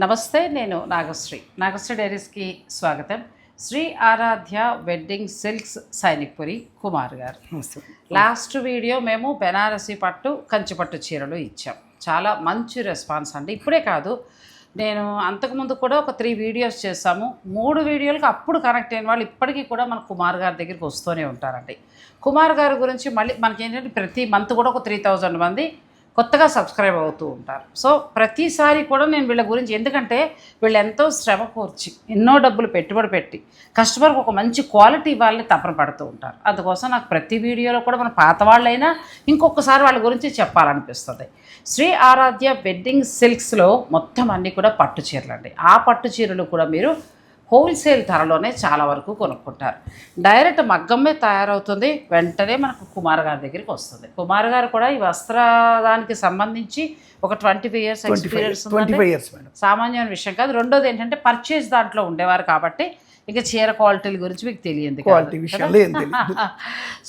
నమస్తే, నేను నాగశ్రీ డైరీస్కి స్వాగతం. శ్రీ ఆరాధ్య వెడ్డింగ్ సిల్క్స్ సైనిక్పురి కుమార్ గారు. లాస్ట్ వీడియో మేము బెనారసీ పట్టు కంచిపట్టు చీరలు ఇచ్చాం. చాలా మంచి రెస్పాన్స్ అండి. ఇప్పుడే కాదు, నేను అంతకుముందు కూడా ఒక 3 వీడియోస్ చేశాము. 3 వీడియోలకు అప్పుడు కనెక్ట్ అయిన వాళ్ళు ఇప్పటికీ కూడా మన కుమార్ గారి దగ్గరికి వస్తూనే ఉంటారండి. కుమార్ గారి గురించి మళ్ళీ మనకేంటంటే ప్రతి మంత్ కూడా ఒక 3000 మంది కొత్తగా సబ్స్క్రైబ్ అవుతూ ఉంటారు. సో ప్రతిసారి కూడా నేను వీళ్ళ గురించి, ఎందుకంటే వీళ్ళు ఎంతో శ్రమ కూర్చి ఎన్నో డబ్బులు పెట్టుబడి పెట్టి కస్టమర్కి ఒక మంచి క్వాలిటీ ఇవ్వాలని తపన పడుతూ ఉంటారు. అందుకోసం నాకు ప్రతి వీడియోలో కూడా మన పాత వాళ్ళైనా ఇంకొకసారి వాళ్ళ గురించి చెప్పాలనిపిస్తుంది. శ్రీ ఆరాధ్య వెడ్డింగ్ సిల్క్స్లో మొత్తం అన్నీ కూడా పట్టు చీరలు అండి. ఆ పట్టు చీరలు కూడా మీరు హోల్సేల్ ధరలోనే చాలా వరకు కొనుక్కుంటారు. డైరెక్ట్ మగ్గమ్మే తయారవుతుంది, వెంటనే మనకు కుమార్ గారి దగ్గరికి వస్తుంది. కుమార్ గారు కూడా ఈ వస్త్రానికి సంబంధించి ఒక 25 ఇయర్స్ ఎక్స్పీరియన్స్ ఉంది. సామాన్యమైన విషయం కాదు. రెండోది ఏంటంటే పర్చేజ్ దాంట్లో ఉండేవారు కాబట్టి ఇక చీర క్వాలిటీల గురించి మీకు తెలియదు.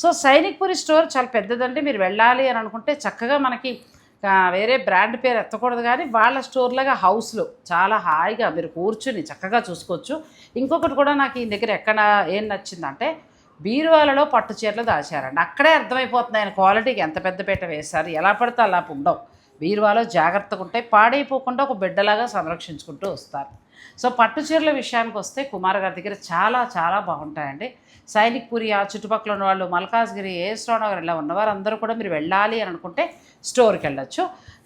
సో సైనిక్పురి స్టోర్ చాలా పెద్దదండి. మీరు వెళ్ళాలి అని అనుకుంటే చక్కగా మనకి వేరే బ్రాండ్ పేరు ఎత్తకూడదు, కానీ వాళ్ళ స్టోర్లాగా హౌస్లో చాలా హాయిగా మీరు కూర్చుని చక్కగా చూసుకోవచ్చు. ఇంకొకటి కూడా నాకు ఈ దగ్గర ఎక్కడ ఏం నచ్చిందంటే బీరువాలలో పట్టు చీరలు దాచారండి. అక్కడే అర్థమైపోతుంది ఆయన క్వాలిటీకి ఎంత పెద్దపీట వేశారు. ఎలా పడితే అలా ఉండవు, బీరువాలో జాగ్రత్తగా ఉంటాయి, పాడైపోకుండా ఒక బిడ్డలాగా సంరక్షించుకుంటూ వస్తారు. సో పట్టు చీరల విషయానికి వస్తే కుమార్ గారి దగ్గర చాలా చాలా బాగుంటాయండి. సైనిక్పురి ఆ చుట్టుపక్కల ఉన్న వాళ్ళు, మల్కాజ్గిరి, ఏఎస్రావునగర్ ఇలా ఉన్నవారు అందరూ కూడా మీరు వెళ్ళాలి అని అనుకుంటే స్టోర్కి వెళ్ళొచ్చు.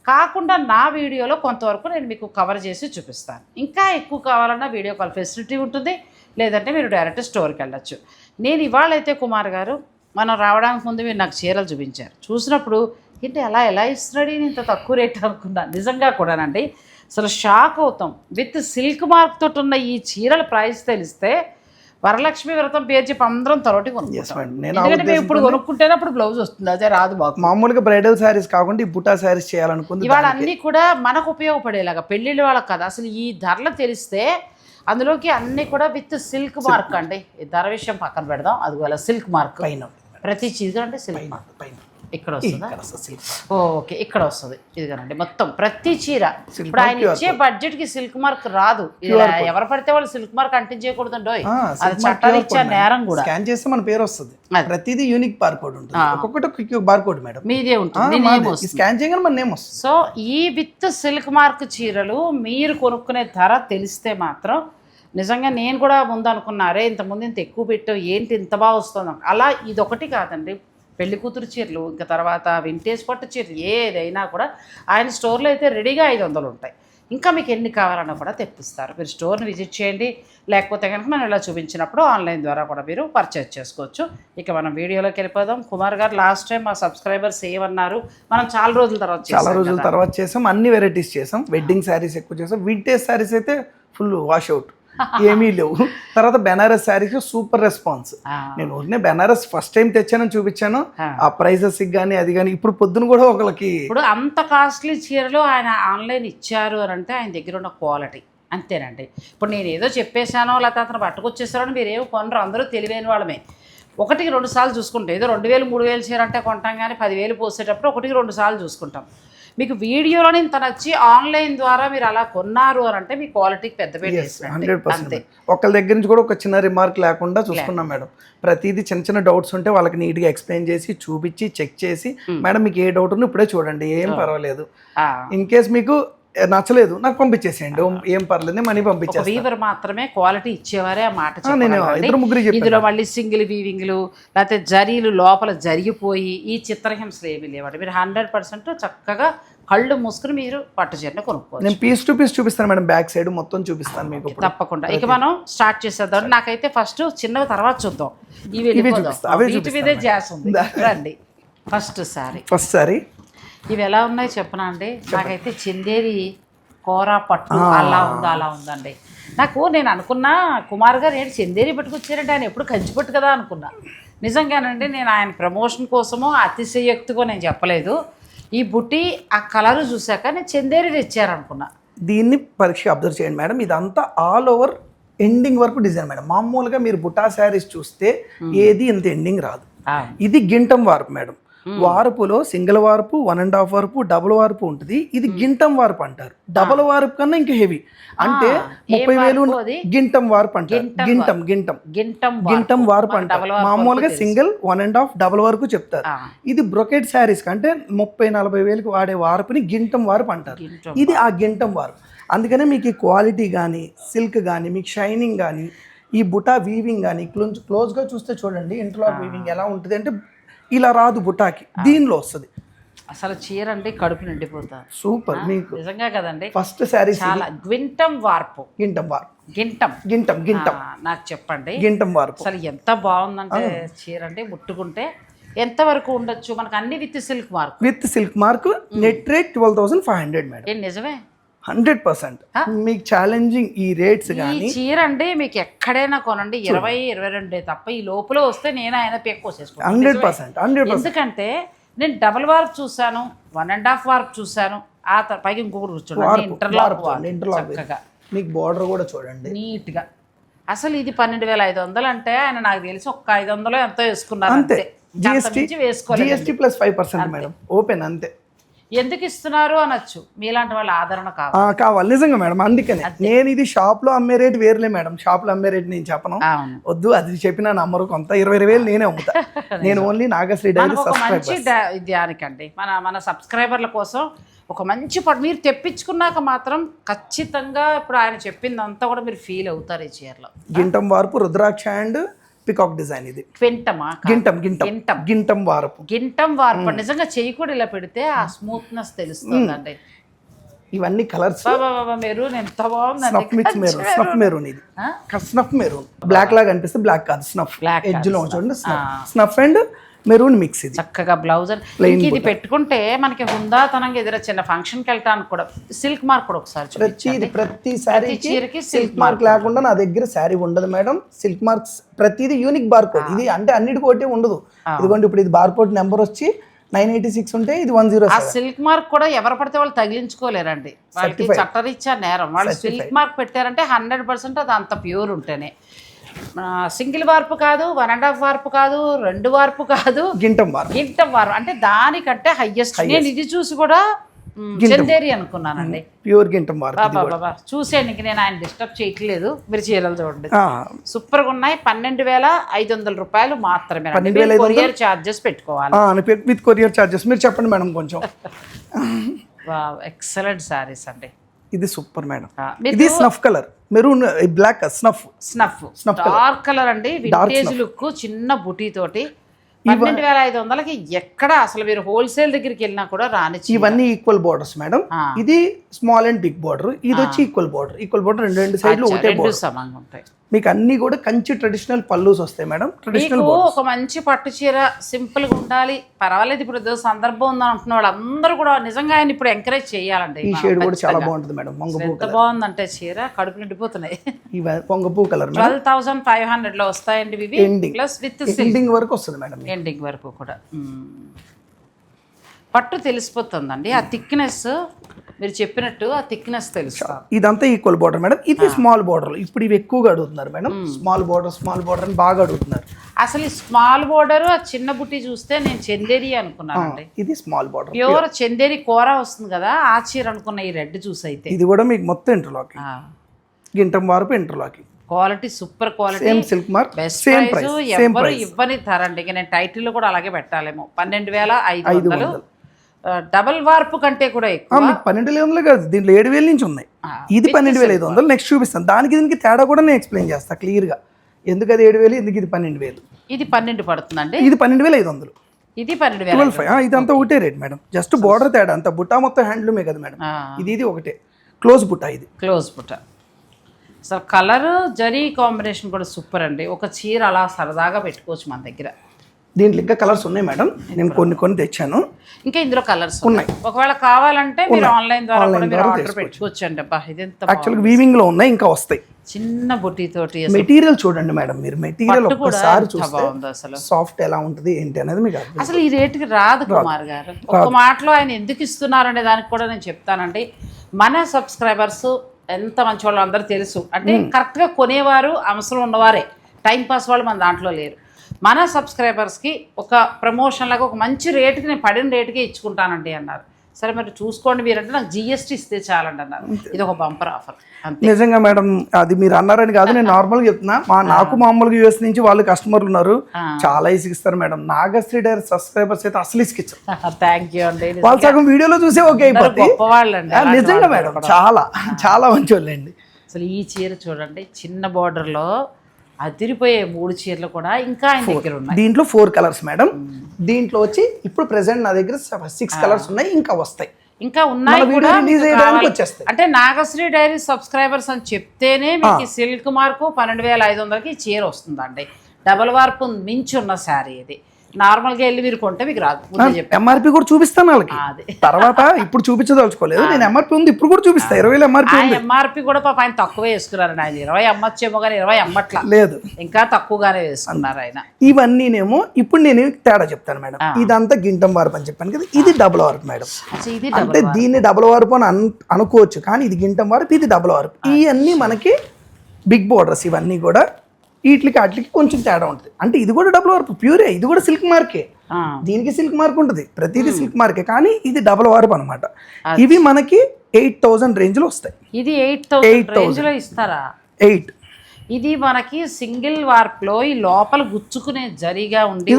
కాకుండా నా వీడియోలో కొంతవరకు నేను మీకు కవర్ చేసి చూపిస్తాను. ఇంకా ఎక్కువ కావాలన్నా వీడియో కాల్ ఫెసిలిటీ ఉంటుంది, లేదంటే మీరు డైరెక్ట్ స్టోర్కి వెళ్ళొచ్చు. నేను ఇవాళైతే కుమార్ గారు మనం రావడానికి ముందు మీరు నాకు చీరలు చూపించారు. చూసినప్పుడు ఏంటి ఎలా ఇస్తున్నాడు ఇంత తక్కువ రేట్ అనుకున్నా. నిజంగా కూడానండి అసలు షాక్ అవుతాం. విత్ సిల్క్ మార్క్ తోటి ఉన్న ఈ చీరల ప్రైస్ తెలిస్తే వరలక్ష్మి వ్రతం పేరు చెప్పి అందరం తరోటి కొనుక్కుంటాం. ఇప్పుడు కొనుక్కుంటేనే అప్పుడు బ్లౌజ్ వస్తుంది, అదే రాదు. మామూలుగా బ్రైడల్ శారీస్ కాకుండా ఈ బుటా శారీస్ చేయాలనుకుంది. ఇవాళ అన్నీ కూడా మనకు ఉపయోగపడేలాగా పెళ్ళిళ్ళ వాళ్ళకి కదా. అసలు ఈ ధరలు తెలిస్తే అందులోకి అన్నీ కూడా విత్ సిల్క్ మార్క్ అండి. ఈ ధర విషయం పక్కన పెడదాం. అది అలా సిల్క్ మార్క్ పైన ప్రతి చీర అంటే సిల్క్ మార్క్ పైన ఇక్కడ వస్తుంది. ఓకే, ఇక్కడ వస్తుంది. ఇదిగానండి మొత్తం ప్రతి చీర. ఇప్పుడు ఆయన ఇచ్చే బడ్జెట్ కి సిల్క్ మార్క్ రాదు. ఎవరు పడితే వాళ్ళు సిల్క్ మార్క్ అంటించేయకూడదండి. అది చట్టాలు ఇచ్చే నేరం కూడా. స్కాన్ చేస్తే మన పేరు వస్తుంది. ప్రతిదీ యూనిక్ బార్కోడ్ ఉంటుంది. ఒక్కొక్కటి బార్కోడ్ మేడం మీదే ఉంటుంది. స్కాన్ చేయగానే మన నేమ్ వస్తుంది. సో ఈ విత్ సిల్క్ మార్క్ చీరలు మీరు కొనుక్కునే ధర తెలిస్తే మాత్రం నిజంగా నేను కూడా ముందు అనుకున్నారే ఇంతకుముందు ఇంత ఎక్కువ పెట్టావు ఏంటి ఇంత బాగా వస్తుంది. అలా ఇదొకటి కాదండి, పెళ్లి కూతురు చీరలు, ఇంకా తర్వాత వింటేజ్ పట్టు చీరలు ఏదైనా కూడా ఆయన స్టోర్లో అయితే రెడీగా 500 ఉంటాయి. ఇంకా మీకు ఎన్ని కావాలన్నా కూడా తెప్పిస్తారు. మీరు స్టోర్ని విజిట్ చేయండి, లేకపోతే కనుక మనం ఇలా చూపించినప్పుడు ఆన్లైన్ ద్వారా కూడా మీరు పర్చేజ్ చేసుకోవచ్చు. ఇక మనం వీడియోలోకి వెళ్ళిపోదాం. కుమార్ గారు లాస్ట్ టైం మా సబ్స్క్రైబర్స్ ఏమన్నారు, మనం చాలా రోజుల తర్వాత చేసాం. అన్ని వెరైటీస్ చేసాం. వెడ్డింగ్ శారీస్ ఎక్కువ చేసాం. వింటేజ్ శారీస్ అయితే ఫుల్ వాష్ అవుట్, ఏమీ లేవు. తర్వాత బెనారస్ శారీస్ సూపర్ రెస్పాన్స్. నేను ఊరినే బెనారస్ ఫస్ట్ టైం తెచ్చానని చూపించాను. ఆ ప్రైజెస్ కానీ అది కానీ ఇప్పుడు పొద్దున కూడా ఒకళ్ళకి ఇప్పుడు అంత కాస్ట్లీ చీరలు ఆయన ఆన్లైన్ ఇచ్చారు అని అంటే ఆయన దగ్గర ఉన్న క్వాలిటీ అంతేనండి. ఇప్పుడు నేను ఏదో చెప్పేశానో లేకపోతే అతను పట్టుకొచ్చేసారో మీరు ఏమో కొనరు, అందరూ తెలివైన వాళ్ళమే. 1-2 సార్లు చూసుకుంటాం. ఏదో 2000-3000 చీర అంటే కొంటాం, కానీ 10,000 పోసేటప్పుడు 1-2 సార్లు చూసుకుంటాం. మీకు వీడియోలో ఇంత నచ్చి ఆన్లైన్ ద్వారా మీరు అలా కొన్నారు అని అంటే మీ క్వాలిటీకి పెద్ద పేరు. 100%. ఒకళ్ళ దగ్గర నుంచి కూడా ఒక చిన్న రిమార్క్ లేకుండా చూసుకున్నాం మేడం. ప్రతిదీ చిన్న డౌట్స్ ఉంటే వాళ్ళకి నీట్గా ఎక్స్ప్లెయిన్ చేసి చూపించి చెక్ చేసి, మేడం మీకు ఏ డౌట్ ఉన్నా ఇప్పుడే చూడండి, ఏం పర్వాలేదు, ఇన్ కేస్ మీకు నచ్చలేదు నాకు పంపించేసేయండి, ఏం పర్లేదు, మనీ పంపించేస్తాను. వీవర్ మాత్రమే క్వాలిటీ ఇచ్చేవారే ఆ మాట. ఇందులో మళ్ళీ సింగిల్ వీవింగ్లు లేకపోతే జరీలు లోపల జరిగిపోయి ఈ చిత్రహింసలు ఏమీ లేవండి. మీరు 100% చక్కగా కళ్ళు మూసుకుని మీరు పట్టు చీరను కొనుక్కోవచ్చు. నేను పీస్ టు పీస్ చూపిస్తాను మేడం, బ్యాక్ సైడ్ మొత్తం చూపిస్తాను మీకు తప్పకుండా. ఇక మనం స్టార్ట్ చేసేద్దాం. నాకైతే ఫస్ట్ చిన్నవి తర్వాత చూద్దాం. వీటి మీదే జాస్ ఉంది. రండి. ఫస్ట్ సారీ ఇవి ఎలా ఉన్నాయి చెప్పనా అండి. నాకైతే చందేరి కూర పట్టు అలా ఉందండి. నేను అనుకున్నా కుమార్ గారు ఏంటి చందేరి పట్టుకొచ్చారంటే ఆయన ఎప్పుడు కంచి పట్టు కదా అనుకున్నా. నిజంగానండి నేను ఆయన ప్రమోషన్ కోసమో అతిశయోక్తిగా నేను చెప్పలేదు. ఈ బుట్టి ఆ కలర్ చూశాక నేను చందేరి తెచ్చారనుకున్నా. దీన్ని పరీక్ష అబ్జర్వ్ చేయండి మేడం. ఇదంతా ఆల్ ఓవర్ ఎండింగ్ వరకు డిజైన్ మేడం. మామూలుగా మీరు బుటా శారీస్ చూస్తే ఏది ఇంత ఎండింగ్ రాదు. ఇది గింటం వార్పు మేడం. వార్పులో సింగిల్ వార్పు 1.5 వార్పు డబుల్ వార్పు ఉంటుంది. ఇది గింటం వార్పు అంటారు. డబుల్ వార్పు కన్నా ఇంకా హెవీ అంటే 30,000 గింటం వార్పు అంటారు. గింటం వార్పు అంటారు. మామూలుగా సింగిల్ 1.5 డబుల్ వరకు చెప్తారు. ఇది బ్రొకెట్ శారీస్ అంటే 30-40 వేలకు వాడే వార్పుని గింటం వార్పు అంటారు. ఇది ఆ గింటం వార్పు. అందుకనే మీకు ఈ క్వాలిటీ కానీ సిల్క్ కానీ మీకు షైనింగ్ కానీ ఈ బుటా వీవింగ్ కానీ క్లోజ్గా చూస్తే చూడండి ఇంటర్లాక్ వీవింగ్ ఎలా ఉంటుంది అంటే ఇలా రాదు బుటాకి, దీనిలో వస్తుంది. అసలు చీర అంటే కడుపు నిండిపోతా. సూపర్. మీకు నిజంగా కదండి ఫస్ట్ శారీ చాలా గింటం వార్పు. గింటం నాకు చెప్పండి. గింటం వార్పు అసలు ఎంత బాగుందంటే చీర అంటే ముట్టుకుంటే ఎంత వరకు ఉండొచ్చు మనకు అన్ని with silk mark net rate 12,500 madam. నిజమే 100%. మీకు ఛాలెంజింగ్ ఈ రేట్స్ కానీ ఈ చీర అండి మీకు ఎక్కడైనా కొనండి 20-22 తప్ప ఈ లోపల వస్తే నేను ఆయన పేక్ కోసేసుకుంటాను 100%. ఎందుకంటే నేను డబుల్ వార్ప్ చూసాను, 1.5 వార్ప్ చూసాను, ఆ పైకి ఇంకొకటి కూర్చోండి ఇంటర్లాక్ చక్కగా మీకు బార్డర్ కూడా చూడండి నీట్గా. అసలు ఇది 12,500 అంటే ఆయన నాకు తెలిసి ఒక్క 500 ఎంతో వేసుకున్నారు అంతే. GST plus 5% madam. ఓపెన్ అంతే. ఎందుకు ఇస్తున్నారు అనొచ్చు, మీలాంటి వాళ్ళ ఆదరణ కావాలి నిజంగా మేడం. అందుకనే నేను ఇది షాప్ లో అమ్మే రేట్ వేర్లే మేడం. షాప్ లో అమ్మే రేట్ నేను చెప్పను, వద్దు. అది చెప్పిన నంబరు కొంత 22,000 నేనే అమ్ముతా. నేను ఓన్లీ నాగశ్రీ డైరీ దానికండి మన సబ్స్క్రైబర్ల కోసం ఒక మంచి మీరు తెప్పించుకున్నాక మాత్రం ఖచ్చితంగా ఇప్పుడు ఆయన చెప్పిందంతా కూడా మీరు ఫీల్ అవుతారు ఈ చీరలో. గింటం వార్పు రుద్రాక్ష అండ్ పికాక్ డిజైన్. ఇది గింటం వార్పు నిజంగా చెయ్యి కూడా ఇలా పెడితే ఆ స్మూత్నెస్ తెలుస్తుందండి. ఇవన్నీ కలర్స్ మెరూన్ ఎంత బాగుంది. స్నఫ్ మెరూన్ బ్లాక్ లాగా అనిపిస్తే బ్లాక్ కాదు, స్నఫ్ ఎడ్జ్ లో చూడండి. Snuff and maroon mix. ఇది చక్కగా బ్లౌజ్ ఇది పెట్టుకుంటే మనకి హుందాతనంగా ఎదురు చిన్న ఫంక్షన్కి వెళ్ళటానికి కూడా సిల్క్ మార్క్ కూడా ఒకసారి ప్రతి శారీకి సిల్క్ మార్క్ లేకుండా నా దగ్గర శారీ ఉండదు మేడం. సిల్క్ మార్క్స్ ప్రతిది యూనిక్ బార్ కోడ్. ఇది అంటే అన్నిటికి ఒకటి ఉండదు. ఇదిగోండి ఇప్పుడు ఇది బార్ కోడ్ నెంబర్ వచ్చి 986 ఉంటే ఇది 107. ఆ సిల్క్ మార్క్ కూడా ఎవరు పడితే వాళ్ళు తగిలించుకోలేరండి. వాళ్ళకి చట్టరీత్యా నేరం. వాళ్ళు సిల్క్ మార్క్ పెట్టారంటే 100% అది అంత ప్యూర్ ఉంటేనే. సింగిల్ వార్పు కాదు, 1.5 వార్పు కాదు, 2 వార్పు కాదు, గింటం వార్పు అంటే దానికంటే హైయెస్ట్. నేను ఇది చూసి కూడా చందేరి అనుకున్నానండి. ప్యూర్ గింటం వార్పు. చూసేయండి, ఇంక నేను ఆయన డిస్టర్బ్ చేయట్లేదు. మీరు చీరలు చూడండి సూపర్గా ఉన్నాయి. 12,500 రూపాయలు మాత్రమే. కొరియర్ ఛార్జెస్ పెట్టుకోవాలి. విత్ కొరియర్ ఛార్జెస్ మీరు చెప్పండి మేడం కొంచెం. ఎక్సలెంట్ శారీస్ అండి. ఇది సూపర్ మేడం. ఇది snuff colour maroon black snuff dark colour అండి. వింటేజ్ లుక్ చిన్న బుటీ తోటి 12,500కి ఎక్కడ అసలు మీరు హోల్సేల్ దగ్గరికి వెళ్ళినా కూడా రాని. ఇవన్నీ ఈక్వల్ బోర్డర్స్ మేడం. ఇది స్మాల్ అండ్ బిగ్ బోర్డర్, ఇది వచ్చి ఈక్వల్ బోర్డర్ రెండు సైడ్లు ఒకటే బోర్డర్ సమంగా ఉంటాయి. మీకు అన్ని కూడా కంచి ట్రెడిషనల్ పల్లూస్ వస్తాయి మేడం. ట్రెడిషనల్ ఒక మంచి పట్టు చీర సింపుల్ గా ఉండాలి, పర్వాలేదు. ఇప్పుడు ఏదో సందర్భం ఉందని అంటున్న వాళ్ళందరూ కూడా నిజంగా ఆయన ఇప్పుడు ఎంకరేజ్ చేయాలండి. ఈ షేడ్ కూడా చాలా బాగుంటుంది మేడం. ఎంత బాగుందంటే చీర కడుపు నిండిపోతున్నాయి. పొంగపూ కలర్ 12,500 లో వస్తాయండి ఇవి. ప్లస్ విత్ ఎండింగ్ వరకు వస్తుంది మేడం. ఎండింగ్ వరకు కూడా పట్టు తెలిసిపోతుందండి. ఆ థిక్నెస్ మీరు చెప్పినట్టు ఆ థిక్నెస్ తెలుసు. ఇదంతా ఈక్వల్ బోర్డర్ మేడం. ఇది స్మాల్ బోర్డర్. ఇప్పుడు ఇవి ఎక్కువగా అడుగుతున్నారు మేడం. స్మాల్ బోర్డర్ అని బాగా అడుగుతున్నారు. అసలు ఈ స్మాల్ బోర్డర్ ఆ చిన్న బుట్టి చూస్తే నేను చందేరి అనుకున్నానండి. ఇది స్మాల్ బోర్డర్ ప్యూర్ చందేరి కూర వస్తుంది కదా, ఆ చీర అనుకున్న. ఈ రెడ్ చూసి అయితే ఇది కూడా మీకు మొత్తం ఇంటర్లాక్, గింటం warp interlock. Quality super quality. Same silk mark, best price. ఎవరు ఇవ్వని ధరండి. నేను టైటిల్ కూడా అలాగే పెట్టాలేమో. 12,500. డబుల్ వార్పు కంటే కూడా ఎక్కువ. 12,500 కాదు, దీంట్లో 7,000 నుంచి ఉన్నాయి. ఇది 12,500. నెక్స్ట్ చూపిస్తాను. దానికి దీనికి తేడా కూడా నేను ఎక్స్ప్లెయిన్ చేస్తాను క్లియర్ గా. ఎందుకు అది 7,000, ఎందుకు ఇది 12,000. ఇది 12 పడుతుందండి. ఇది 12,500. ఇది 12,500. ఇదంతా ఒకటే రేట్ మేడం. జస్ట్ బోర్డర్ తేడా. అంత బుట్టా మొత్తం హ్యాండ్లూమే కదా మేడం. ఇది ఒకటే క్లోజ్ బుట్టా. ఇది క్లోజ్ బుట్టా. అసలు కలర్ జరీ కాంబినేషన్ కూడా సూపర్ అండి. ఒక చీర అలా సరదాగా పెట్టుకోవచ్చు మన దగ్గర. దీంట్లో ఇంకా కలర్స్ ఉన్నాయి మేడం. నేను కొన్ని తెచ్చాను. ఇంకా ఇందులో కలర్స్ ఉన్నాయి. ఒకవేళ కావాలంటే మీరు ఆన్లైన్ ద్వారా ఆర్డర్ పెట్టుకోవచ్చు అండి. యాక్చువల్గా వీవింగ్ లో ఉన్నాయి, ఇంకా వస్తాయి. చిన్న బుట్టి తోటి మెటీరియల్ చూడండి మేడం. మీరు మెటీరియల్ ఒక్కసారి చూస్తే అసలు సాఫ్ట్ ఎలా ఉంటుంది ఏంటి అనేది మీకు అసలు ఈ రేటుకి రాదు కుమార్ గారు. ఒక మాటలో ఆయన ఎందుకు ఇస్తున్నారు అనే దానికి కూడా నేను చెప్తానండి. మన సబ్స్క్రైబర్స్ ఎంత మంచి వాళ్ళు అందరూ తెలుసు. అంటే కరెక్ట్గా కొనేవారు అవసరం ఉన్నవారే, టైం పాస్ వాళ్ళు మన దాంట్లో లేరు. మన సబ్స్క్రైబర్స్కి ఒక ప్రమోషన్ లాగా ఒక మంచి రేటుకి నేను పడిన రేటుకే ఇచ్చుకుంటానండి అన్నారు. సరే మరి చూసుకోండి మీరంటే నాకు జిఎస్టీ ఇస్తే చాలండి అన్నారు. ఇది ఒక బంపర్ ఆఫర్ అంతే. నిజంగా మేడం, అది మీరు అన్నారని కాదు, నేను నార్మల్గా చెప్తున్నా. నాకు మామూలుగా యూఎస్ నుంచి వాళ్ళు కస్టమర్లు ఉన్నారు, చాలా ఇసుకిస్తారు మేడం. నాగశ్రీ డైరీ సబ్స్క్రైబర్స్ అయితే అసలు ఇసుకిచ్చారు. థ్యాంక్ యూ అండి. వాళ్ళు సగం వీడియోలో చూసే ఓకే అయిపోతుంది. గొప్పవాళ్ళండి నిజంగా మేడం, చాలా చాలా మంచి వాళ్ళండి. అసలు ఈ చీర చూడండి, చిన్న బార్డర్లో అదిరిపోయే 3 చీరలు కూడా ఇంకా ఆయన దగ్గర ఉన్నాయి. దీంట్లో 4 కలర్స్ మేడం. దీంట్లో వచ్చి ఇప్పుడు ప్రెసెంట్ నా దగ్గర 6 కలర్స్ ఉన్నాయి, ఇంకా వస్తాయి. ఇంకా ఉన్నాయి కూడా రిలీజ్ చేయడానికి వచ్చేస్తాయి. అంటే నాగశ్రీ డైరీ సబ్స్క్రైబర్స్ అని చెప్తేనే మీకు సిల్క్ మార్కు 12,500కి చీర వస్తుందండి. డబల్ వార్పు మించి ఉన్న శారీ ఇది. నార్మల్గా వెళ్ళి మీరు కొంటే మీకు రాదు. ఎంఆర్పి కూడా చూపిస్తాను వాళ్ళకి తర్వాత. ఇప్పుడు చూపించదలుచుకోలేదు నేను. ఎంఆర్పి ఉంది, ఇప్పుడు కూడా చూపిస్తా. 20,000 ఎంఆర్పి ఉంది. ఎంఆర్పి కూడా పాప ఆయన తక్కువే వేసుకున్నారు. ఆయన 20 అమ్మచ్చేమో కానీ 20 అమ్మట్లా లేదు, ఇంకా తక్కువగానే వేసుకున్నారు ఆయన. ఇవన్నీనేమో ఇప్పుడు నేను తేడా చెప్తాను మేడం. ఇదంతా గింటం వార్పు అని చెప్పాను కదా, ఇది డబుల్ వార్పు మేడం. అంటే దీన్ని డబుల్ వార్పు అని అనుకోవచ్చు, కానీ ఇది గింటం వార్పు, ఇది డబుల్ వార్పు. ఇవన్నీ మనకి బిగ్ బోర్డర్స్. ఇవన్నీ కూడా వీటికి వాటికి కొంచెం తేడా ఉంటుంది. అంటే ఇది కూడా డబుల్ వార్పు ప్యూరే, ఇది కూడా సిల్క్ మార్కే. దీనికి సిల్క్ మార్క్ ఉంటుంది, ప్రతిదీ సిల్క్ మార్కే, కానీ ఇది డబుల్ వార్పు అనమాట. ఇవి మనకి 8,000 రేంజ్ లో వస్తాయి. ఇది 8,000 రేంజ్ లో ఇస్తారా? 8. ఇది మనకి సింగిల్ వార్ప్ లో ఈ లోపల గుచ్చుకునే జరీగా ఉండి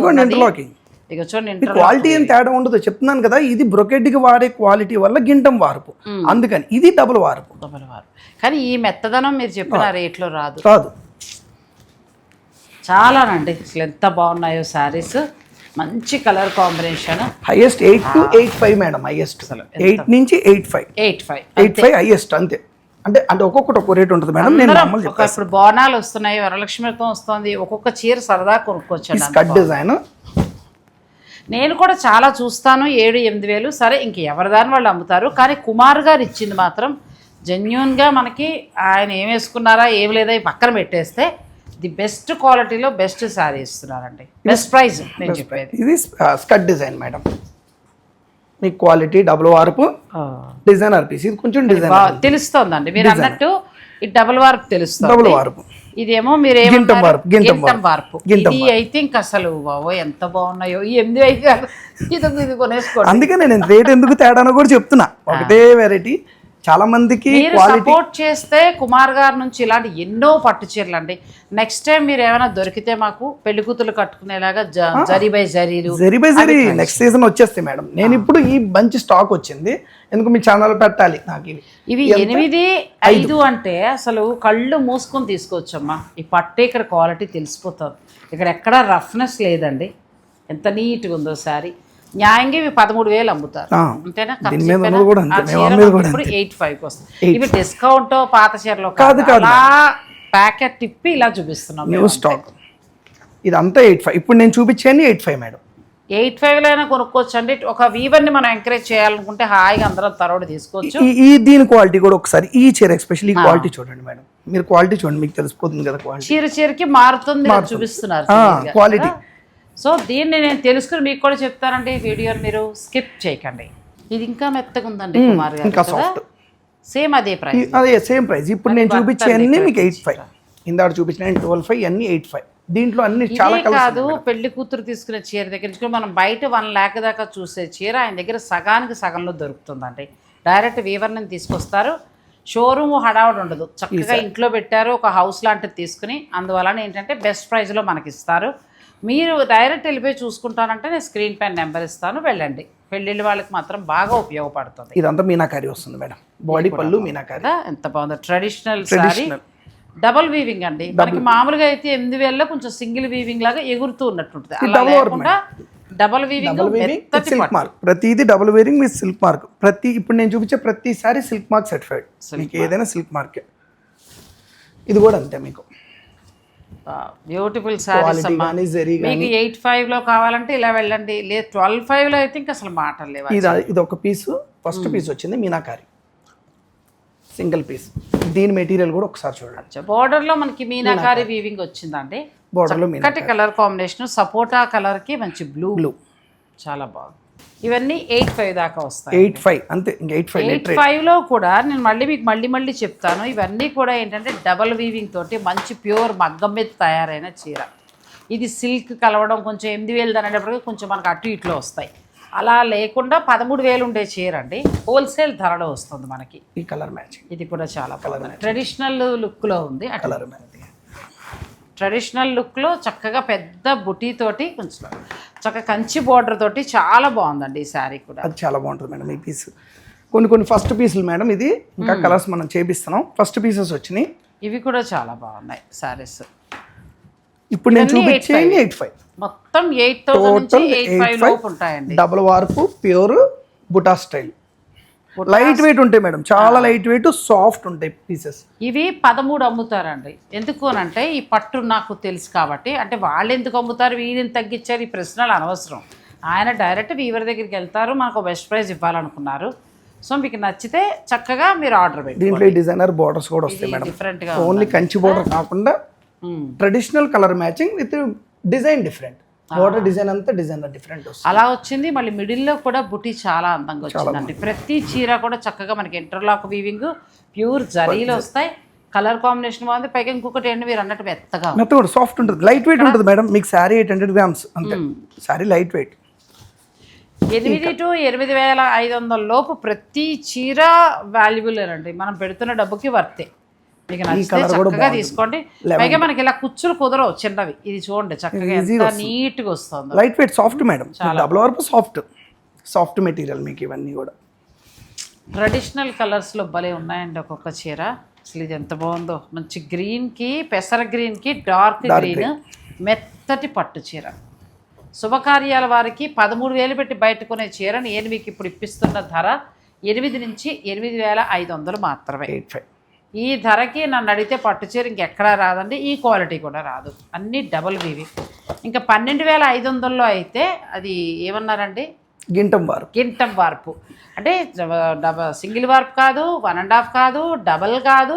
క్వాలిటీ ఏం తేడా ఉండదు చెప్తున్నాను కదా. ఇది బ్రొకెట్ కి వాడే క్వాలిటీ వల్ల గింటం వార్పు, అందుకని ఇది డబుల్ వార్పు. కానీ ఈ మెత్తదనం మీరు చెప్పిన రేట్లో రాదు. చాలానండి, అసలు ఎంత బాగున్నాయో శారీస్. మంచి colour combination. Highest 8 to 8.5 madam. Highest 8 నుంచి 8.5 హైయెస్ట్ అంతే. అంటే ఒక్కొక్కటి ఒక్కో రేట్ ఉంటుంది మేడం. నేను ఇప్పుడు బోనాలు వస్తున్నాయి, వరలక్ష్మి వ్రతం వస్తుంది, ఒక్కొక్క చీర సరదా కొనుక్కొచ్చాను. స్కర్ట్ డిజైన్ నేను కూడా చాలా చూస్తాను. 7-8 వేలు సరే, ఇంక ఎవరిదాని వాళ్ళు అమ్ముతారు. కానీ కుమార్ గారు ఇచ్చింది మాత్రం జెన్యూన్గా మనకి. ఆయన ఏం వేసుకున్నారా ఏం లేదా పక్కన పెట్టేస్తే ది బెస్ట్ క్వాలిటీలో బెస్ట్ శారీ ఇస్తున్నారండి. బెస్ట్ ప్రైస్ నేను చెప్పేది. ఇది స్కర్ట్ డిజైన్ మేడం. మీకు quality double warp designer piece. ఇది కొంచెం డిజైన్ తెలుస్తుందండి మీరు అన్నట్టు. ఇది డబుల్ వార్పు తెలుస్తుంది. డబుల్ వార్పు. ఇదేమో మీరు గింటం వార్పు. ఇది అయితే ఇంక అసలు బాబో ఎంత బాగున్నాయో. ఈ 8,500 ఇది కొనేసుకోండి. అందుకే నేను రేట్ ఎందుకు తేడానో కూడా చెప్తున్నా. ఒకటే వెరైటీ చాలా మందికి సపోర్ట్ చేస్తే కుమార్ గారి నుంచి ఇలాంటి ఎన్నో పట్టు చీరలు అండి. నెక్స్ట్ టైం మీరు ఏమైనా దొరికితే మాకు పెళ్లి కూతురు కట్టుకునేలాగా zari by zari next season వచ్చేస్తాయి మేడం. నేను ఇప్పుడు ఈ మంచి స్టాక్ వచ్చింది, ఎందుకు మీ ఛానల్ పెట్టాలి నాకు. ఇవి 8-5 అంటే అసలు కళ్ళు మూసుకొని తీసుకోవచ్చమ్మా. ఈ పట్టు ఇక్కడ క్వాలిటీ తెలిసిపోతుంది. ఇక్కడ ఎక్కడా రఫ్నెస్ లేదండి. ఎంత నీట్గా ఉందో శారీ. న్యాయంగా ఇవి 13,000 అమ్ముతారు అంతేనా? ఇప్పుడు 8.5 వస్తుంది. ఇవి డిస్కౌంట్ పాత చీరలో కాదు, ప్యాకెట్ తిప్పి ఇలా చూపిస్తున్నాం. న్యూ స్టాక్ ఇదంతా 8.5. ఇప్పుడు నేను చూపించాను 8.5 మేడం. 8.5లో అయినా కొనుక్కోవచ్చు అండి. ఒక వీవర్ని మనం ఎంకరేజ్ చేయాలనుకుంటే హాయిగా అందరం తరోడు తీసుకోవచ్చు. ఈ దీని క్వాలిటీ కూడా ఒకసారి ఈ చీర ఎస్పెషల్లీ క్వాలిటీ చూడండి మేడం. మీరు క్వాలిటీ చూడండి, మీకు తెలిసిపోతుంది కదా క్వాలిటీ. చీరకి మారుతుంది చూపిస్తున్నారు క్వాలిటీ. సో దీన్ని నేను తెలుసుకుని మీకు కూడా చెప్తానండి. వీడియోని మీరు స్కిప్ చేయకండి. ఇది ఇంకా మెత్తగా ఉందండి కుమార్ గారు. సేమ్ అదే ప్రైస్. అదే సేమ్ ప్రైస్. ఇప్పుడు నేను చూపించే అన్ని మీకు 8.5. ఇందాక చూపించిన 12.5 అన్ని 8.5. దీంట్లో అన్ని చాలా కాదు. పెళ్లి కూతురు తీసుకునే చీర దగ్గర నుంచి మనం బయట 1 lakh దాకా చూసే చీర ఆయన దగ్గర సగానికి సగంలో దొరుకుతుందండి. డైరెక్ట్ వీవర్ని తీసుకొస్తారు. షోరూమ్ హడావుడు ఉండదు. చక్కగా ఇంట్లో పెట్టారు, ఒక హౌస్ లాంటిది తీసుకుని. అందువలన ఏంటంటే బెస్ట్ ప్రైస్లో మనకి ఇస్తారు. మీరు డైరెక్ట్ వెళ్ళిపోయి చూసుకుంటానంటే నేను స్క్రీన్ పైన నెంబర్ ఇస్తాను, వెళ్ళండి. పెళ్ళిళ్ళ వాళ్ళకి మాత్రం బాగా ఉపయోగపడుతుంది. ఇదంతా మీనాకారి వస్తుంది మేడం. బాడీ పళ్ళు మీనాకారి. ఎంత బాగుందో. ట్రెడిషనల్ సారీ, డబల్ వీవింగ్ అండి. మనకి మామూలుగా అయితే 8,000లో కొంచెం సింగిల్ వీవింగ్ లాగా ఎగురుతూ ఉన్నట్టుంటుంది. అలా లేకుండా డబల్ వీవింగ్ సిల్క్ మార్క్. ప్రతిది double wearing with silk mark. ఇప్పుడు నేను చూపించే ప్రతి సారీ సిల్క్ మార్క్ సర్టిఫైడ్. మీకు ఏదైనా సిల్క్ మార్కే. ఇది కూడా అంతే. మీకు బ్యూటిఫుల్ సారీస్ అమ్మా. మీకు 8.5లో కావాలంటే ఇలా వెళ్ళండి. లేదు 12.5లో అయితే ఇంకా అసలు మాటలు లేవు. ఇది ఒక పీసు. ఫస్ట్ పీస్ వచ్చింది మీనాకారి సింగిల్ పీస్. దీని మెటీరియల్ కూడా ఒకసారి చూడండి. బోర్డర్ లో మనకి మీనాకారి వీవింగ్ వచ్చిందండి. బోర్డర్ లో చక్కటి కలర్ కాంబినేషన్. సపోటా కలర్ కి మంచి బ్లూ చాలా బాగుంది. ఇవన్నీ 8.5 దాకా వస్తాయి. 8.5 అంతే. 8.5లో కూడా నేను మీకు మళ్ళీ చెప్తాను. ఇవన్నీ కూడా ఏంటంటే డబల్ వీవింగ్ తోటి మంచి ప్యూర్ మగ్గం మీద తయారైన చీర. ఇది సిల్క్ కలవడం కొంచెం 8,000 అనేటప్పటికి కొంచెం మనకు అటు ఇట్లో వస్తాయి. అలా లేకుండా 13,000 ఉండే చీర అండి, హోల్సేల్ ధరలో వస్తుంది మనకి. ఈ కలర్ మ్యాచింగ్ ఇది కూడా చాలా బాగుంది, ట్రెడిషనల్ లుక్లో ఉంది. కలర్ మ్యాచింగ్ ట్రెడిషనల్ లుక్లో చక్కగా పెద్ద బుటీతోటి కొంచెం చక్కగా కంచి బోర్డర్ తోటి చాలా బాగుందండి ఈ శారీ కూడా. అది చాలా బాగుంటుంది మేడం. ఈ పీస్ కొన్ని ఫస్ట్ పీసులు మేడం, ఇది ఇంకా కలర్స్ మనం చేపిస్తున్నాం. ఫస్ట్ పీసెస్ వచ్చినాయి, ఇవి కూడా చాలా బాగున్నాయి శారీస్. ఇప్పుడు నేను చూపించేది 85, మొత్తం 8,000 నుంచి 8,500 లోపు ఉంటాయండి. డబుల్ వార్పు ప్యూర్ బుటా స్టైల్, లైట్ వెయిట్ ఉంటాయి మేడం, చాలా లైట్ వెయిట్ సాఫ్ట్ ఉంటాయి పీసెస్. ఇవి 13 అమ్ముతారండి. ఎందుకు అనంటే ఈ పట్టు నాకు తెలుసు కాబట్టి. అంటే వాళ్ళు ఎందుకు అమ్ముతారు, వీళ్ళని తగ్గించారు, ఈ ప్రశ్నలు అనవసరం. ఆయన డైరెక్ట్ వీవర్ దగ్గరికి వెళ్తారు, మనకు బెస్ట్ ప్రైస్ ఇవ్వాలనుకున్నారు. సో మీకు నచ్చితే చక్కగా మీరు ఆర్డర్ పెట్టి. దీంట్లో డిజైనర్ బోర్డర్స్ కూడా వస్తాయి మేడం, డిఫరెంట్గా ఓన్లీ కంచి బోర్డర్ కాకుండా traditional colour matching with design different. Border design అంతా డిజైనర్ డిఫరెంట్ వస్తుంది. అలా వచ్చింది. మళ్ళీ మిడిల్లో కూడా బుటీ చాలా అందంగా వచ్చిందండి. ప్రతి చీర కూడా చక్కగా మనకి ఇంటర్లాక్ వీవింగ్ ప్యూర్ జరీలో వస్తాయి. కలర్ కాంబినేషన్ బాగుంది. పైగా ఇంకొకటి ఏంటి మీరు అన్నట్టు మెత్తగా కూడా సాఫ్ట్ ఉంటుంది, లైట్ వెయిట్ ఉంటుంది మేడం. మీకు శారీ 800 grams అంతే, శారీ లైట్ వెయిట్. 8 to 8,500 లోపు ప్రతి చీర వాల్యుబుల్ అండి, మనం పెడుతున్న డబ్బుకి వర్తే. మీకు నచ్చితే చక్కగా తీసుకోండి. పైగా మనకి ఇలా కుచ్చులు కుదరవు చిన్నవి. ఇది చూడండి చక్కగా ఎంత నీట్గా వస్తుంది, light weight soft madam. Double వరకు సాఫ్ట్ మెటీరియల్ మీకు ఇవన్నీ కూడా. ట్రెడిషనల్ కలర్స్లో భలే ఉన్నాయండి ఒక్కొక్క చీర. అసలు ఇది ఎంత బాగుందో, మంచి గ్రీన్కి పెసర గ్రీన్కి డార్క్ గ్రీన్ మెత్తటి పట్టు చీర. శుభకార్యాల వారికి 13,000 పెట్టి బయట కొనే చీర నేను మీకు ఇప్పుడు ఇప్పిస్తున్న ధర 8 నుంచి 8,500 మాత్రమే. 85. ఈ ధరకి నన్ను అడిగితే పట్టు చీర ఇంకెక్కడా రాదండి, ఈ క్వాలిటీ కూడా రాదు. అన్నీ డబుల్ వీవి. ఇంకా 12,500లో అయితే అది ఏమన్నారండి, గింటం వార్పు. అంటే సింగిల్ వార్పు కాదు, 1.5 కాదు, డబల్ కాదు,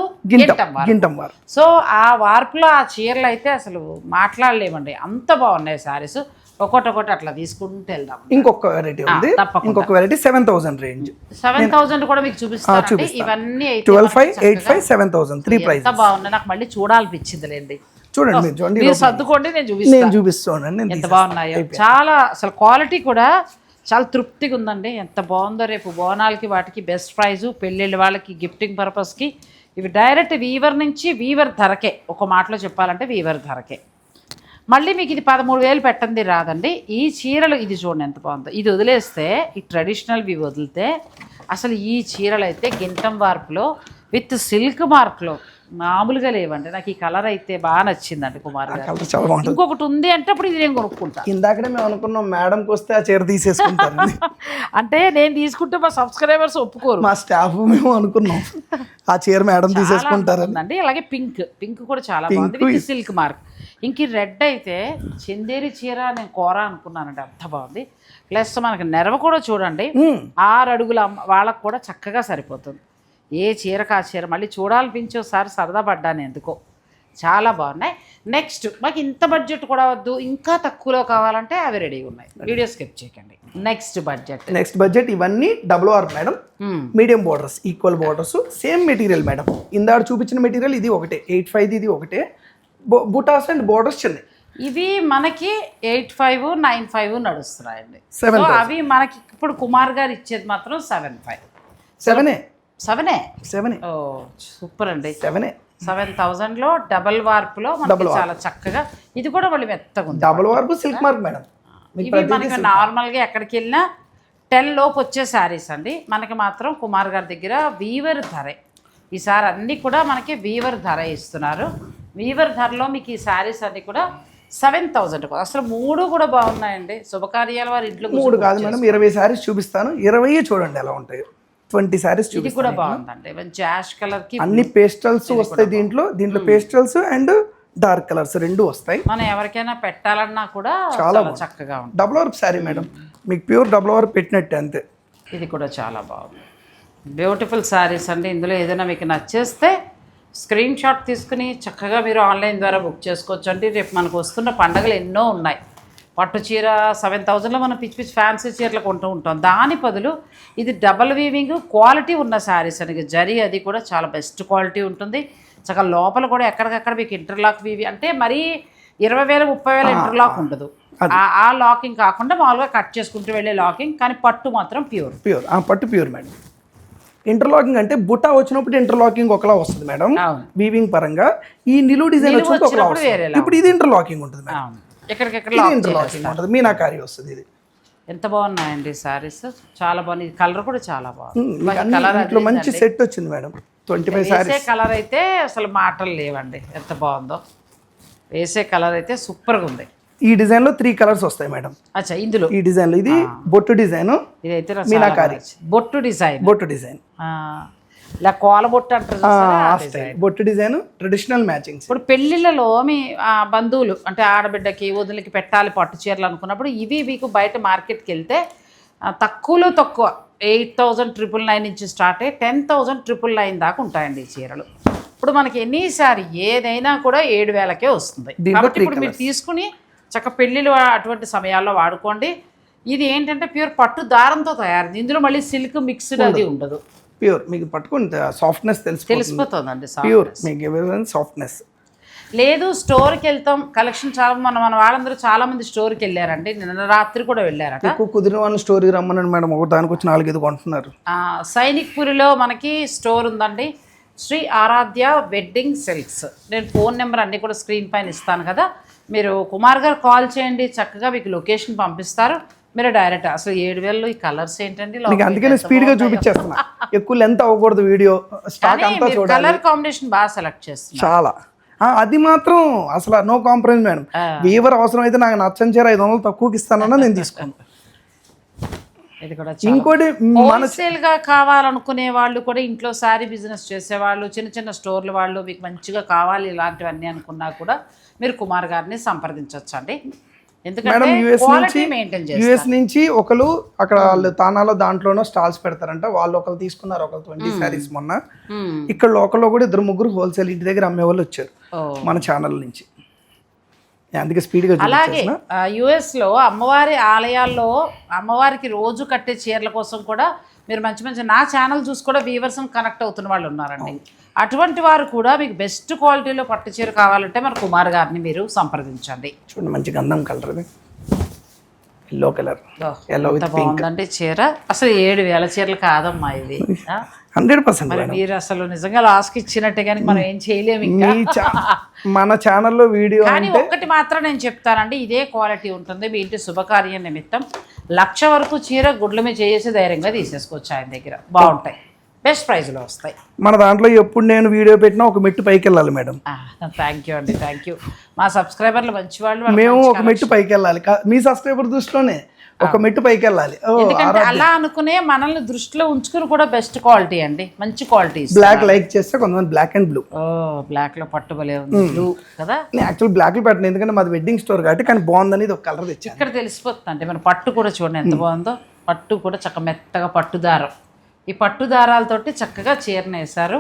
గింటం వార్పు. సో ఆ వార్పులో ఆ చీరలు అయితే అసలు మాట్లాడలేమండి, అంత బాగున్నాయి శారీస్. ఒకటి అట్లా తీసుకుంటూ వెళ్దాం. ఇంకొక వెరైటీ ఉంది, ఇంకొక వెరైటీ 7,000 రేంజ్. 7,000 కూడా మీకు చూపిస్తాను. ఇవన్నీ 12,500, 8,500, 7,000 3 ప్రైస్. ఎంత బాగున్నాయి, నాకు మళ్ళీ చూడాలనిపించిందిలేండి. చూడండి మీరు సర్దుకోండి, నేను చూపిస్తాను ఎంత బాగున్నాయో. చాలా అసలు క్వాలిటీ కూడా చాలా తృప్తిగా ఉందండి. ఎంత బాగుందో. రేపు బోనాలకి వాటికి బెస్ట్ ప్రైజు, పెళ్ళిళ్ళ వాళ్ళకి గిఫ్టింగ్ పర్పస్కి ఇవి డైరెక్ట్ వీవర్ నుంచి వీవర్ ధరకే. ఒక మాటలో చెప్పాలంటే వీవర్ ధరకే. మళ్ళీ మీకు ఇది 13,000 పెట్టండి రాదండి. ఈ చీరలు ఇది చూడండి ఎంత బాగుందో. ఇది వదిలేస్తే ఈ ట్రెడిషనల్వి వదిలితే అసలు ఈ చీరలు అయితే గింటం వార్పులో విత్ సిల్క్ మార్క్లో మామూలుగా లేవండి. నాకు ఈ కలర్ అయితే బాగా నచ్చిందండి కుమార్ గారు. ఇంకొకటి ఉంది అంటే అప్పుడు ఇది నేను కొనుక్కుంటా. ఇందాకనే మేము అనుకున్నాం మేడంకి వస్తే ఆ చీర తీసేసుకుంటారు. అంటే నేను తీసుకుంటే మా సబ్స్క్రైబర్స్ ఒప్పుకోరు, మా స్టాఫ్ మేము అనుకున్నాం ఆ చీర మేడం తీసేసుకుంటారండి. అలాగే పింక్ కూడా చాలా బాగుంది విత్ సిల్క్ మార్క్. ఇంక రెడ్ అయితే చందేరి చీర నేను కోరా అనుకున్నానండి, అంత బాగుంది. ప్లస్ మనకి నెరవ కూడా చూడండి 6 అడుగుల వాళ్ళకు కూడా చక్కగా సరిపోతుంది. ఏ చీరకు ఆ చీర మళ్ళీ చూడాలనిపించి ఒకసారి సరదా పడ్డాను ఎందుకో. చాలా బాగున్నాయి. నెక్స్ట్ మాకు ఇంత బడ్జెట్ కూడా వద్దు, ఇంకా తక్కువలో కావాలంటే అవి రెడీగా ఉన్నాయి. వీడియో స్కిప్ చేయకండి. నెక్స్ట్ బడ్జెట్ ఇవన్నీ double R madam, medium borders, equal borders, same material madam. ఇందాక చూపించిన మెటీరియల్ ఇది ఒకటే, 85 ఇది ఒకటే. బుటాస్ అండ్ బోర్డర్స్ చిన్నవి. ఇవి మనకి 85, 95 నడుస్తున్నాయండి. అవి మనకి ఇప్పుడు కుమార్ గారు ఇచ్చేది మాత్రం 7,500. 7 ఓ సూపర్ అండి. 7,000లో డబల్ వార్పులో మనకి చాలా చక్కగా. ఇది కూడా మళ్ళీ మెత్తగా ఉంది, డబల్ వార్పు సిల్క్ మార్క్ మేడం. ఇవి మనకి నార్మల్గా ఎక్కడికి వెళ్ళినా 10 లోపు వచ్చే శారీస్ అండి. మనకి మాత్రం కుమార్ గారి దగ్గర వీవర్ ధరే. ఈసారి అన్నీ కూడా మనకి వీవర్ ధర ఇస్తున్నారు. వీవర్ ధరలో మీకు ఈ శారీస్ అన్నీ కూడా 7,000. అసలు 3 కూడా బాగున్నాయండి. శుభకార్యాల వారి ఇంట్లో 3 కాదు మేడం, 20 శారీస్ చూపిస్తాను. 20 చూడండి ఎలా ఉంటాయి. 20 శారీస్ ఇది కూడా బాగుందండి. మంచి యాష్ కలర్ కి అన్ని పేస్టల్స్ వస్తాయి దీంట్లో పేస్టల్స్ అండ్ డార్క్ కలర్స్ 2 వస్తాయి. మనం ఎవరికైనా పెట్టాలన్నా కూడా చాలా చక్కగా ఉంటుంది. డబుల్ వర్క్ శారీ మేడం, మీకు ప్యూర్ డబుల్ వర్క్ పెట్టినట్టే అంతే. ఇది కూడా చాలా బాగుంది, బ్యూటిఫుల్ శారీస్ అండి. ఇందులో ఏదైనా మీకు నచ్చేస్తే స్క్రీన్ షాట్ తీసుకుని చక్కగా మీరు ఆన్లైన్ ద్వారా బుక్ చేసుకోవచ్చు అండి. రేపు మనకు వస్తున్న పండుగలు ఎన్నో ఉన్నాయి. పట్టు చీర 7,000లో మనం పిచ్చి ఫ్యాన్సీ చీరలు కొంటూ ఉంటాం. దాని బదులు ఇది డబల్ వీవింగ్ క్వాలిటీ ఉన్న శారీస్ అని జరీ అది కూడా చాలా బెస్ట్ క్వాలిటీ ఉంటుంది. చక్కగా లోపల కూడా ఎక్కడికక్కడ మీకు ఇంటర్లాక్ వీవి అంటే మరీ 20,000 30,000 ఇంటర్లాక్ ఉండదు. ఆ లాకింగ్ కాకుండా మామూలుగా కట్ చేసుకుంటూ వెళ్ళే లాకింగ్, కానీ పట్టు మాత్రం ప్యూర్. పట్టు ప్యూర్ మేడం. ఇంటర్లాకింగ్ అంటే బుట్ట వచ్చినప్పుడు ఇంటర్లాకింగ్ ఒకలా వస్తుంది మేడం వీవింగ్ పరంగా. ఈ నిలువు డిజైన్ వచ్చినప్పుడు ఇప్పుడు ఇది ఇంటర్లాకింగ్ ఉంటుంది మేడం. ఎక్కడికెక్కడ ఇంటర్లాకింగ్ ఉంటుంది, మీనాకారి వస్తుంది. ఇది ఎంత బాగున్నాయండి సారీస్, చాలా బాగుంది. కలర్ కూడా చాలా బాగుంది. కలర్ మంచి సెట్ వచ్చింది మేడం. 25 సారీస్. కలర్ అయితే అసలు మాటలు లేవండి, ఎంత బాగుందో. వేసే కలర్ అయితే సూపర్గా ఉంది. ఈ డిజైన్ లో 3 కలర్స్ వస్తాయి మేడం. అచ్చా, ఇందులో ఈ డిజైన్ లో ఇది బొట్టు డిజైన్, ఇదైతే మీనాకారి బొట్టు డిజైన్, ఇలా కోల బొట్టు అంటారు, బొట్టు డిజైన్ ట్రెడిషనల్ మ్యాచింగ్. ఇప్పుడు పెళ్లిళ్ళలో మీ బంధువులు అంటే ఆడబిడ్డకి వదిలికి పెట్టాలి పట్టు చీరలు అనుకున్నప్పుడు ఇవి మీకు బయట మార్కెట్కి వెళ్తే తక్కువలో తక్కువ 8,999 నుంచి స్టార్ట్ అయ్యి 10,999 దాకా ఉంటాయండి ఈ చీరలు. ఇప్పుడు మనకి ఎన్నిసారి ఏదైనా కూడా 7,000కే వస్తుంది. కాబట్టి ఇప్పుడు మీరు తీసుకుని చక్క పెళ్ళిళ్ళు అటువంటి సమయాల్లో వాడుకోండి. ఇది ఏంటంటే ప్యూర్ పట్టు దారంతో తయారు, ఇందులో మళ్ళీ సిల్క్ మిక్స్డ్ అది ఉండదు. ప్యూర్ మీకు పట్టుకుంటే సాఫ్ట్నెస్ తెలిసిపోతుందండి. ప్యూర్ మీకు సాఫ్ట్నెస్ లేదు. స్టోర్కి వెళ్తాం, కలెక్షన్ చాలా మన వాళ్ళందరూ చాలా మంది స్టోర్కి వెళ్ళారండి. నిన్న రాత్రి కూడా వెళ్ళారట. ఎక్కువ కుదిరిన వాళ్ళు స్టోర్కి రమ్మనండి మేడం, ఒక దానికి వచ్చి 4-5 కొంటున్నారు. సైనిక్పురిలో మనకి స్టోర్ ఉందండి, శ్రీ ఆరాధ్య వెడ్డింగ్ సిల్క్స్. నేను ఫోన్ నెంబర్ అన్నీ కూడా స్క్రీన్ పైన ఇస్తాను కదా, మీరు కుమార్ గారు కాల్ చేయండి, చక్కగా మీకు లొకేషన్ పంపిస్తారు. మీరు డైరెక్ట్ అసలు 7,000 ఈ కలర్స్ ఏంటండి, అందుకనే స్పీడ్ గా చూపించేస్తున్నా. ఎక్కువ లెంత్ అవ్వకూడదు వీడియో, స్టాక్ అంతా చూడాలి. కలర్ కాంబినేషన్ బాగా సెలెక్ట్ చేస్తున్నారు చాలా. అది మాత్రం అసలు నో కాంప్రమైజ్ మేడం. వీవర్ అవసరం అయితే నాకు నచ్చని చీర 500 తక్కువకి ఇస్తానన్నా నేను తీసుకోను. ఇది కూడా ఇంకోటి హోల్సేల్ గా కావాలనుకునే వాళ్ళు కూడా, ఇంట్లో శారీ బిజినెస్ చేసేవాళ్ళు, చిన్న చిన్న స్టోర్ల వాళ్ళు, మీకు మంచిగా కావాలి ఇలాంటివన్నీ అనుకున్నా కూడా మీరు కుమార్ గారిని సంప్రదించవచ్చు అండి. ఎందుకంటే యుఎస్ నుంచి ఒకరు అక్కడ వాళ్ళు తానాలో దాంట్లోనో స్టాల్స్ పెడతారంట, వాళ్ళు ఒకరు తీసుకున్నారు, ఒకరు 20 సారీస్ మొన్న. ఇక్కడ లోకల్లో కూడా 2-3 హోల్సేల్ ఇంటి దగ్గర అమ్మే వాళ్ళు వచ్చారు మన ఛానల్ నుంచి. అందుకే స్పీడ్గా. అలాగే యుఎస్లో అమ్మవారి ఆలయాల్లో అమ్మవారికి రోజు కట్టే చీరల కోసం కూడా మీరు మంచి మంచి నా ఛానల్ చూసి కూడా వీవర్స్ కనెక్ట్ అవుతున్న వాళ్ళు ఉన్నారండి. అటువంటి వారు కూడా మీకు బెస్ట్ క్వాలిటీలో పట్టు చీర కావాలంటే మన కుమార్ గారిని మీరు సంప్రదించండి. చూడండి మంచి గంధం కలర్, ఇది ఎల్లో కలర్, బాగుందండి చీర. అసలు 7,000 చీరలు కాదమ్మా ఇది, 100%. మరి మీరు అసలు నిజంగా లాస్కి ఇచ్చినట్టే కానీ మనం ఏం చేయలేము ఇంకా. మన ఛానల్లో వీడియో కానీ ఒక్కటి మాత్రం నేను చెప్తానండి, ఇదే క్వాలిటీ ఉంటుంది. మీ ఇంటి శుభకార్యం నిమిత్తం 1,00,000 వరకు చీర గుడ్ల మీద చేసి ధైర్యంగా తీసేసుకోవచ్చు. ఆయన దగ్గర బాగుంటాయి, బెస్ట్ ప్రైస్లో వస్తాయి. మన దాంట్లో ఎప్పుడు నేను వీడియో పెట్టినా ఒక మెట్టు పైకి వెళ్ళాలి మేడం. థ్యాంక్ యూ అండి, థ్యాంక్ యూ. మా సబ్స్క్రైబర్లు మంచి వాళ్ళు, మేము ఒక మెట్టు పైకి వెళ్ళాలి. మీ సబ్స్క్రైబర్ దృష్టిలోనే ఒక మెట్టు పైకి వెళ్ళాలి. ఎందుకంటే అలా అనుకునే మనల్ని దృష్టిలో ఉంచుకుని కూడా బెస్ట్ క్వాలిటీ అండి, మంచి క్వాలిటీ. బ్లాక్ లైక్ చేస్తే కొంతమంది బ్లాక్ అండ్ బ్లూ. బ్లాక్ లో పట్టుబలే ఉంది, బ్లూ కదా. నేను యాక్చువల్ బ్లాక్ లో పెట్టను, ఎందుకంటే మాది వెడ్డింగ్ స్టోర్ కాబట్టి, కానీ బాగుందని ఇది ఒక కలర్ తెచ్చాను. ఇక్కడ తెలిసిపోతుంది అంటే మన పట్టు కూడా చూడండి ఎంత బాగుందో. పట్టు కూడా చక్క మెత్తగా పట్టు దారం, ఈ పట్టు దారాలతోటి చక్కగా చీరను వేశారు.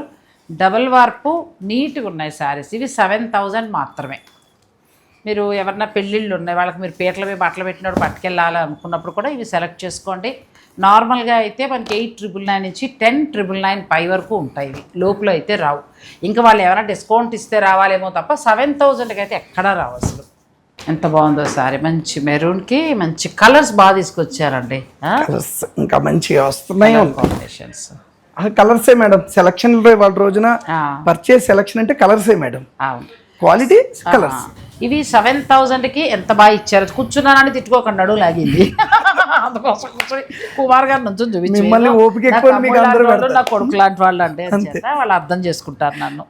డబల్ వార్పు నీట్గా ఉన్నాయి శారీస్. ఇవి 7,000 మాత్రమే. మీరు ఎవరన్నా పెళ్ళిళ్ళు ఉన్నాయి వాళ్ళకి మీరు పీటల మీద బట్టలు పెట్టినప్పుడు పట్టుకెళ్ళాలి అనుకున్నప్పుడు కూడా ఇవి సెలెక్ట్ చేసుకోండి. నార్మల్గా అయితే మనకి 8,999 నుంచి 10,999 పై వరకు ఉంటాయి. ఇవి లోపల అయితే రావు. ఇంకా వాళ్ళు ఏమైనా డిస్కౌంట్ ఇస్తే రావాలేమో తప్ప 7,000కి అయితే ఎక్కడా రావు అసలు. ఎంత బాగుందో సారీ, మంచి మెరూన్కి మంచి కలర్స్ బాగా తీసుకొచ్చారండి. ఇంకా మంచిగా వస్తున్నాయి కాంబినేషన్స్. కలర్సే మేడం సెలక్షన్. వాళ్ళ రోజున పర్చేస్ సెలక్షన్ అంటే కలర్సే మేడం. అవును, క్వాలిటీ కలర్స్. ఇవి 7,000కి ఎంత బాగా ఇచ్చారు. కూర్చున్నానని తిట్టుకోకండి, అడుగు లాగింది. అందుకోసం కూర్చొని కుమార్ గారి నుంచి చూపించి నా కొడుకు లాంటి వాళ్ళు అంటే వాళ్ళు అర్థం చేసుకుంటారు నన్ను.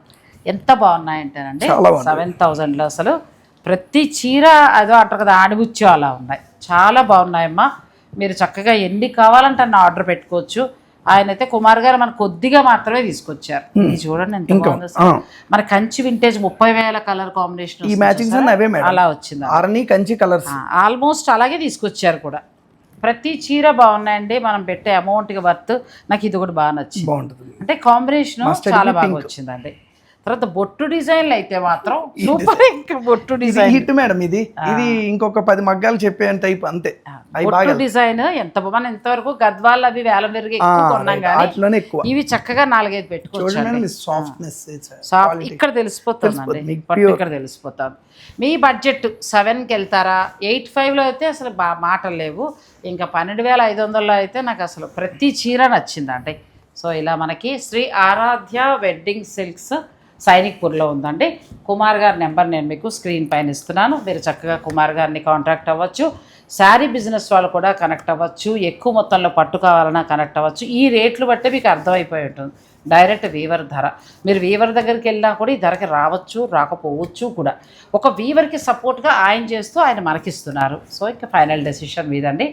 ఎంత బాగున్నాయంటేనండి 7,000లో అసలు ప్రతి చీర అదో అంటారు కదా ఆడిగుచ్చు అలా ఉన్నాయి. చాలా బాగున్నాయమ్మా. మీరు చక్కగా ఎన్ని కావాలంటే అన్న ఆర్డర్ పెట్టుకోవచ్చు. ఆయన అయితే కుమార్ గారు మనకు కొద్దిగా మాత్రమే తీసుకొచ్చారు. ఇది చూడండి ఎంత బాగుందో. మన కంచి వింటేజ్ 30,000 కలర్ కాంబినేషన్ ఈ మ్యాచింగ్స్ అవే మేడం, అలా వచ్చింది. ఆర్ని కంచి కలర్స్ ఆల్మోస్ట్ అలాగే తీసుకొచ్చారు కూడా. ప్రతి చీర బాగున్నాయండి. మనం పెట్టే అమౌంట్కి వర్త్. నాకు ఇది ఒకటి బాగా నచ్చింది, బాగుంటుంది అంటే కాంబినేషన్ చాలా బాగా వచ్చిందండి. తర్వాత బొట్టు డిజైన్లు అయితే మాత్రం సూపర్. ఇంకా బొట్టు డిజైన్ హిట్ మేడం. ఇది ఇంకొక 10 మగ్గాలు చెప్పే టైప్ అంతే. బొట్టు డిజైన్ ఎంత మనం ఇంతవరకు గద్వాళ్ళు అవి వేల మెరుగు ఎక్కువ కొన్నాం కానీ ఎక్కువ ఇవి చక్కగా 4-5 పెట్టుకోవచ్చు. సాఫ్ట్నెస్ ఇక్కడ తెలిసిపోతుంది, ఇక్కడ తెలిసిపోతుంది. మీ బడ్జెట్ 7కి వెళ్తారా? 8.5లో అయితే అసలు మాటలు లేవు. ఇంకా 12,500లో అయితే నాకు అసలు ప్రతి చీర నచ్చిందండి. సో ఇలా మనకి శ్రీ ఆరాధ్య వెడ్డింగ్ సిల్క్స్ సైనిక్పూర్లో ఉందండి. కుమార్ గారి నెంబర్ నేను మీకు స్క్రీన్ పైన ఇస్తున్నాను. మీరు చక్కగా కుమార్ గారిని కాంటాక్ట్ అవ్వచ్చు. శారీ బిజినెస్ వాళ్ళు కూడా కనెక్ట్ అవ్వచ్చు. ఎక్కువ మొత్తంలో పట్టు కావాలన్నా కనెక్ట్ అవ్వచ్చు. ఈ రేట్లు బట్టి మీకు అర్థమైపోయి ఉంటుంది. డైరెక్ట్ వీవర్ ధర. మీరు వీవర్ దగ్గరికి వెళ్ళినా కూడా ఈ ధరకి రావచ్చు, రాకపోవచ్చు కూడా. ఒక వీవర్కి సపోర్ట్గా ఆయన చేస్తూ ఆయన మనకిస్తున్నారు. సో ఇంకా ఫైనల్ డెసిషన్ మీదండి.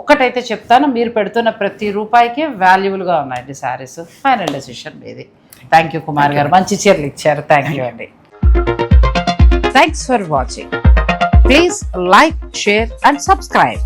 ఒక్కటైతే చెప్తాను, మీరు పెడుతున్న ప్రతి రూపాయికి వాల్యుబుల్గా ఉన్నాయండి శారీస్. ఫైనల్ డెసిషన్ మీది. థ్యాంక్ యూ కుమార్ గారు, మంచి చీరలు ఇచ్చారు. థ్యాంక్ యూ అండి. Thanks for watching. Please like, share and subscribe.